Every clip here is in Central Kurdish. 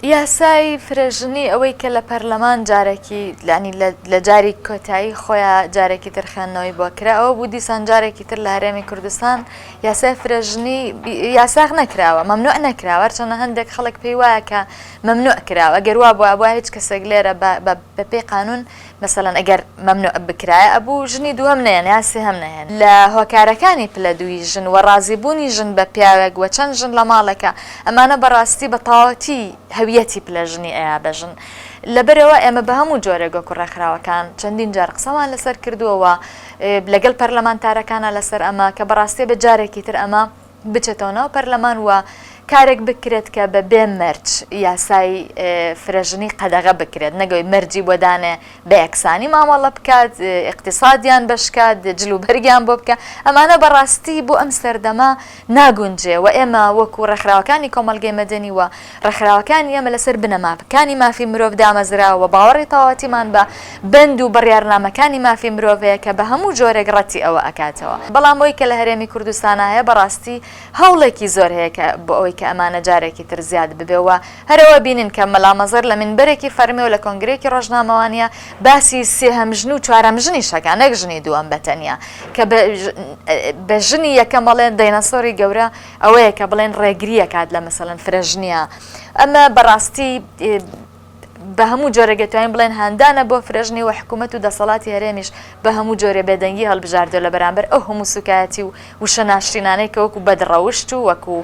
یاسای فرێژنی ئەوەی کە لە پەرلەمان جارێکی لە جاری کۆتایی خۆیان جارێکی ترخێنەوەی بۆ کرا ئەوە بوو دیسان جارێکی تر لە هەرێمی کوردستان یاسای فرێژنی یاساغ نەکراوە مەمنوع نەکراوە چەنە هەندێک خەڵک پێی وایە کە مەمنوع کراوە ئەگەر وا بووە بۆ هیچ کەسێک لێرە بە پێی قانون مثلەن ئەگەر مەمنوع بکرایە ئەبوو ژنی دووەم نەیەن یا سێهەم نەهێن لە هۆکارەکانی پلە دووی ژن و ڕازیبوونی ژن بە پیاوێک وە چەند ژن لە ماڵەکە ئەمانە بەڕاستی بە تاوەتی هەویەتی پلەژنی ئەیا بەژن لەبەرەوە ئێمە بە هەموو جۆرە گۆکوڕێکخراوەکان چەندین جار قسەمان لەسەر کردووەوە لەگەڵ پەرلەمانتارەکانە لەسەر ئەمە کە بەڕاستی بە جارێکی تر ئەمە بچێتەوە ناو پەرلەمان وە کارێک بکرێت کە بە بێ مەرج یاسای فرێژنی قەدەغە بکرێت نەگەوی مەرجی بۆدانێ بە یەکسانی مامەڵە بکات اقتصادیان بەشکات جلوبەرگیان بۆ بکە ئەمانە بەڕاستی بۆ ئەم سەردەما ناگونجێ و ئێمە وەکو ڕێکخراوەکانی کۆمەلگەی مەدەنی وە ڕێکخراوەکانی ئێمە لەسەر بنەماپەکانی مافی مرۆڤ دامەزراوە باوەڕی تەواوەتیمان بە بند و بڕیارنامەکانی مافی مرۆڤەیە کە بە هەموو جۆرێک ڕەتی ئەوە ئەکاتەوە بەڵام ئەوەی کە لە هەرێمی کوردستانە هەیە بەڕاستی هەوڵێکی زۆر هەیە کە بۆ ئەوەی کە ئەمانە جارێکی تر زیاد ببێەوە هەرەوە بینین کە مەلامەزەر لە منبەرێکی فەرمی و لە کۆنگرێکی ڕۆژنامەوانیە باسی سێهەم ژن و چوارەم ژنی شەکان نەک ژنی دووەم بەتەنیا کە بە ژنی یەکەم بەڵێن دایناسۆری گەورە ئەوەیە کە بڵێن ڕێگریە کات لە مەسەڵەن فرێژنیە ئەمە بەڕاستی بە هەموو جۆرەگەتوانین بڵێن هەندانە بۆ فرێژنی و حکوومەت و دەسەڵاتی هەرێمیش بە هەموو جۆرە بێدەنگی هەڵبژاردۆ لە بەرامبەر ئەو هەموو سوکایەتی و وشە ناشرینانەی کە وەکو بەدڕەوشت و وەکو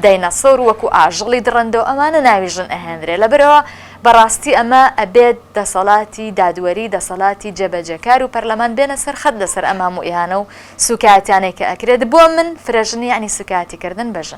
دایناسۆر و وەکو ئاژەڵی درڕندەوە ئەمانە ناوی ژن ئەهێنرێ لەبەرەوە بەڕاستی ئەمە ئەبێت دەسەڵاتی دادوەری دەسەڵاتی جێبەجێکار و پەرلەمان بێنە سەر خەت لەسەر ئەم هەموو ئیهانە و سوکایەتیانەی کە ئەکرێت بۆ من فرێژنی یعنی سوکایەتیکردن بەژن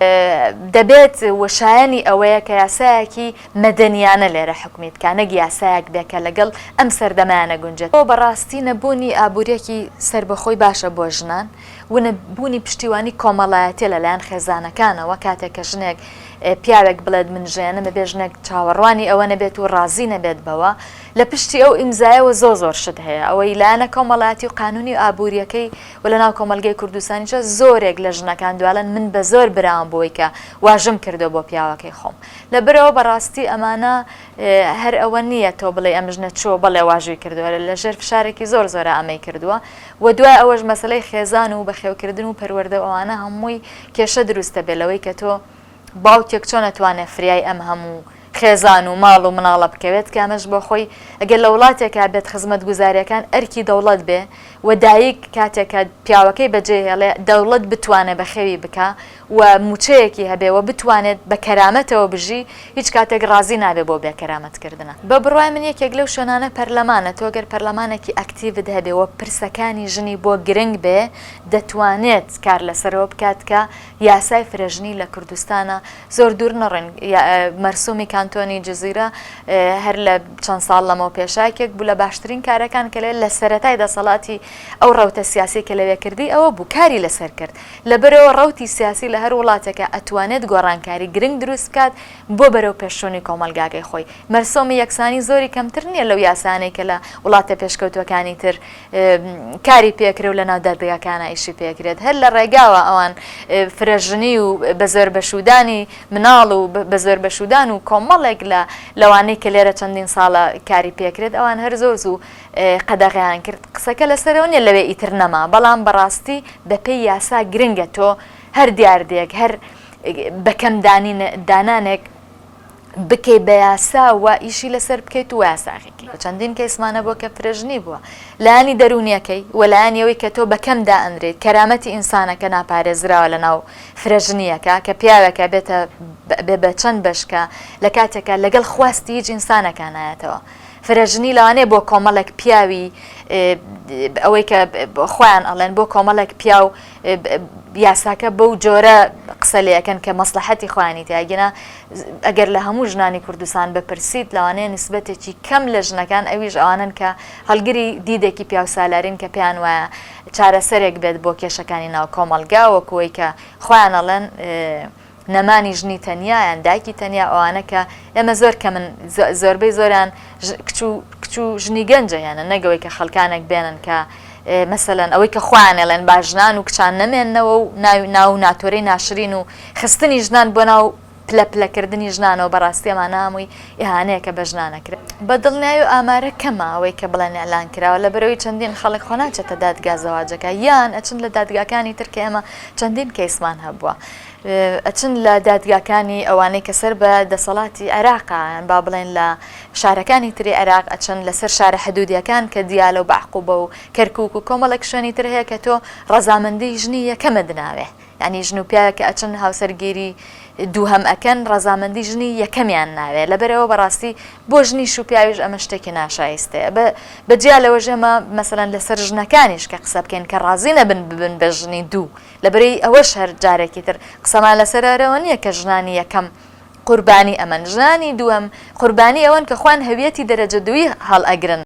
دەبێت وشایەنی ئەوەیە کە یاسایەکی مەدەنیانە لێرە حکومی بکە نەک یاسایەک بێکە لەگەڵ ئەم سەردەمایانە گونجێت بۆ بەڕاستی نەبوونی ئابوووریەکی سربەخۆی باشە بۆ ژنان و نەبوونی پشتیوانی کۆمەڵایەتی لەلایەن خێزانەکانەوە کاتێک کە ژنێک پیاوێک بڵێت من ژێنە بەبێ ژنێک چاوەڕوانی ئەوە نەبێت و ڕازی نەبێت بەوە لە پشتی ئەو ئیمزایەوە زۆر شت هەیە ئەوەی لایەنە کۆمەڵایەتی و قانونی و ئابوووریەکەی و لە ناو کۆمەلگەی کوردستانیشە زۆرێک لە ژنەکان دوالن من بە زۆر برام بۆی کە واژم کردو بۆ پیاوەکەی خۆم لەبەرەوە بەڕاستی ئەمانە هەر ئەوە نییە تۆ بڵێ ئەم ژنە چۆ بەڵێ واژووی کردووە لە ژێر فشارێکی زۆرە ئەمەی کردووە و دوای ئەوەش مەسلەی خێزان و بەخێوکردن و پەروەردە ئەوانە هەمووی کێشە دروستە بێ لەوەی کە تۆ باوکێک چۆن نەتوانێت فریای ئەم هەموو خێزان و ماڵ و مناڵە بکەوێت کە ئەمەش بۆ خۆی ئەگەر لە وڵاتێکا بێت خزمەت گوزاریەکان ئەرکی دەوڵەت بێ و دایک کاتێکە پیاوەکەی بەجێهێڵێ دەوڵەت بتوانێت بەخێوی بکە و موچەیەکی هەبێ و بتوانێت بە کەرامەتەوە بژی هیچ کاتێک ڕازی نابێ بۆ بێکەرامەتکردنە بە بڕای من یەکێک لەو شوێنانە پەرلەمانە تۆ گەر پەرلەمانێکی ئەکتیڤت هەبێ و پرسەکانی ژنی بۆ گرنگ بێ دەتوانێت کار لەسەرەوە بکات کە یاسای فرێژنی لە کوردستانە زۆر دوور نەڕێن مەرسومی کانتۆنی جززیرە هەر لە چەند ساڵ لەمەوە پێشاکێک بوو لە باشترین کارەکان کە لە سەرەتای دەسەڵاتی ئەو ڕەوتە سیاسی کە لەوێ کردی ئەوە بوو کاری لەسەر کرد لەبەرەوە ڕەوتی سیاسی لە هەر وڵاتێکە ئەتوانێت گۆڕانکاری گرنگ دروست بکات بۆ بەرەو پێشۆنی کۆمەلگاکەی خۆی مەرسۆمی یەکسانی زۆری کەمتر نییە لەو یاسانەی کە لە وڵاتە پێشکەوتوەکانی تر کاری پێکرێ و لە ناو دەردگاکانە ئیشی پێکرێت هەر لە ڕێگاوە ئەوان فرێژنی و بە زۆر بەشودانی مناڵ و بە زۆر بەشودان و کۆمەڵێک لەوانەی کە لێرە چەندین ساڵە کاری پێکرێت ئەوان هەر زۆر زوو قەدەغیان کرد قسەکە لەسەرەوە نیە لەوێ ئیتر نەما بەڵام بەڕاستی بەپێی یاسا گرنگە تۆ هەر دیاردێک هەر بەکەم دانانێک بکەی بە یاسا و ئیشی لەسەر بکەیت و یاساغێکی چەندین کەیسمانە بۆ کە فرێژنی بووە لایانی دەرونیەکەی و لایانیەوەی کە تۆ بەکەم دائەنرێت کەرامەتی ئینسانەکە ناپارێزراوە لە ناو فرێژنیەکە کە پیاوێکە بێتە بە چەند بەشکە لە کاتێکە لەگەڵ خواستی هیچ ئینسانەکانایەتەوە فرێژنی لەوانەیە بۆ کۆمەڵێک پیاوی ئەوەی کە خۆیان ئەڵێن بۆ کۆمەڵێک پیاو یاساکە بەو جۆرە قسە لەکەن کە مەسلحەتی خۆیانی تیاگەنە ئەگەر لە هەموو ژنانی کوردستان بپرسیت لەوانەیە نسبەتێکی کەم لە ژنەکان ئەویش ئەوانن کە هەڵگری دیدێکی پیاو سالارین کە پێیان وایە چارەسەرێک بێت بۆ کێشەکانی ناو کۆمەلگا وەکوەوەی کە خۆیان ئەڵێن نەمانی ژنی تەنیا یان دایکی تەنیا ئەوانە کە ئێمە زۆر کە من زۆربەی زۆران کچ و ژنی گەنجە یانە نەگەوەی کە خەڵکانێک بێنن کە مثلەن ئەوەی کە خۆیان ئەڵێن با ژنان و کچان نەمێننەوە و ناو ناتۆرەی ناشرین و خستنی ژنان بۆ ناو پلەپلەکردنی ژنانەوە بەڕاستی ئەمە نامووی ئیهانەیە کە بە ژنانەکرێت بە دڵنیایی و ئامارە کەمە ئەوەی کە بڵێن ئەلان کراوە لە بەرەوەی چەندین خەڵک خۆ ناچێتە دادگا زەواجەکە یان ئەچن لە دادگاکانی تر کە ئێمە چەندین کەیسمان هەبووە ئەچن لە دادگاکانی ئەوانەی کە سەر بە دەسەڵاتی عێراقیان با بڵێن لە شارەکانی تری عێراق ئەچن لەسەر شارە حدودیەکان کە دیالە و بەعقوبە و کەرکووک و کۆمەڵێک شوێنی تر هەیە کە تۆ ڕەزامەندی ژنی یەکەمە دناوێ ینی ژن و پیاوە کە ئەچن هاوسەرگیری دووهەم ئەکەن ڕەزامەندی ژنی یەکەمیان ناوێت لەبەرەوە بەڕاستی بۆ ژنیش و پیاویش ئەمە شتێکی ناشایستەیە بەجیا لەوە ژێمە مەسەلەن لەسەر ژنەکانیش کە قسە بکەین کە ڕازی نەبن ببن بە ژنی دوو لەبەرەی ئەوەش هەر جارێکی تر قسەمان لەسەرەوە نییە کە ژنانی یەکەم قوربانی ئەمەن ژنانی دووەم قوربانی ئەوەن کە خوان هەویەتی دەرەجە دووی هەڵ ئەگرن